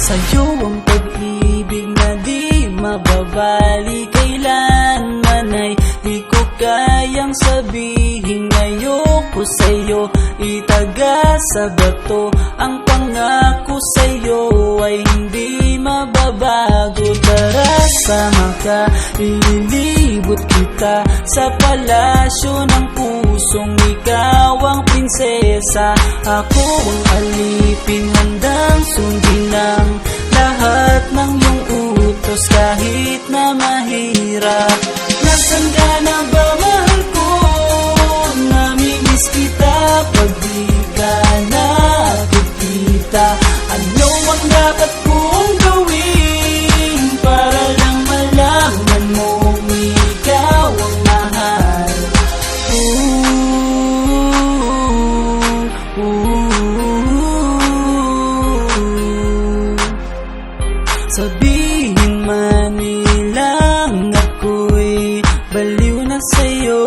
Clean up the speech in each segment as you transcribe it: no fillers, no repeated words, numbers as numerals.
Sa'yo ang pag-ibig na di mababali, kailanman ay di ko kayang sabihin. Ayoko sa'yo itaga sa bato, ang pangako sa'yo ay hindi mababago. Tara, sama ka, ililibot kita sa palasyo ng pusong ikaw ang prinsesa. Ako ang alipin, handang sundin ang lahat ng iyong utos kahit na mahirap. Nasaan ka na ba, mahal ko? Namimiss kita pag di ka nakikita. Ano ang dapat kong gawin para lang malaman mong ikaw ang mahal? Sabihin man nilang ako'y baliw na sa'yo,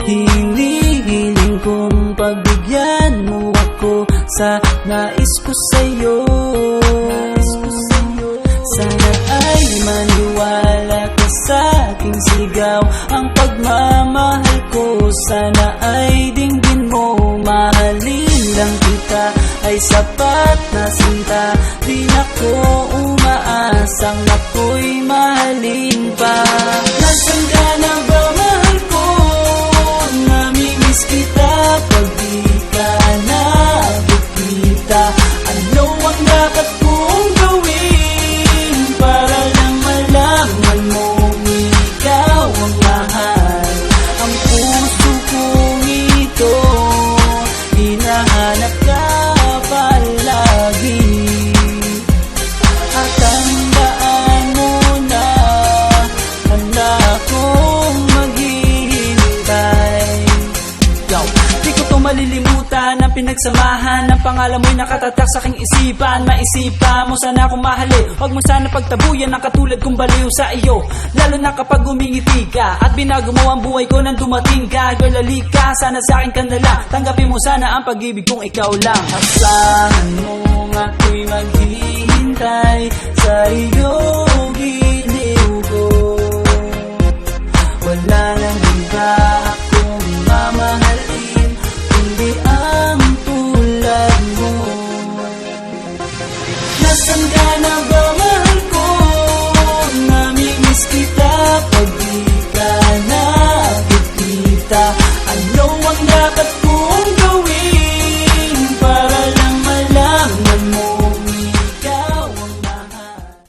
hinihiling kong pagbigyan mo ako sa nais ko sa'yo. Sana ay maniwala ka sa aking sigaw, ang pagmamahal ko sana ay dinggin mo. Mahalin lang kita ay sapat na sinta, di na ko umaasang ako'y mahalin pa. Nasaan ka na ba, mahal ko? Namimiss kita pag di ka nakikita. Ano ang dapat kong gawin para lang malaman mong ikaw ang mahal? Ang puso kong ito hinahanap ka palagi, at tandaan mo na handa akong maghihintay. Di ko to malilimutan ang pinagsamahan, ang pangalan mo'y nakatatak sa aking isipan. Maisipan mo sana akong mahalin, huwag mo sana pagtabuyan ang katulad kong baliw sa iyo. Lalo na kapag umingiti ka at binago mo ang buhay ko nang dumating ka. Girl, halika, sana sa akin ka na lang, tanggapin mo sana ang pag-ibig kong ikaw lang. Asahan mo ako'y maghihintay sa iyong giliw ko, wala nang iba.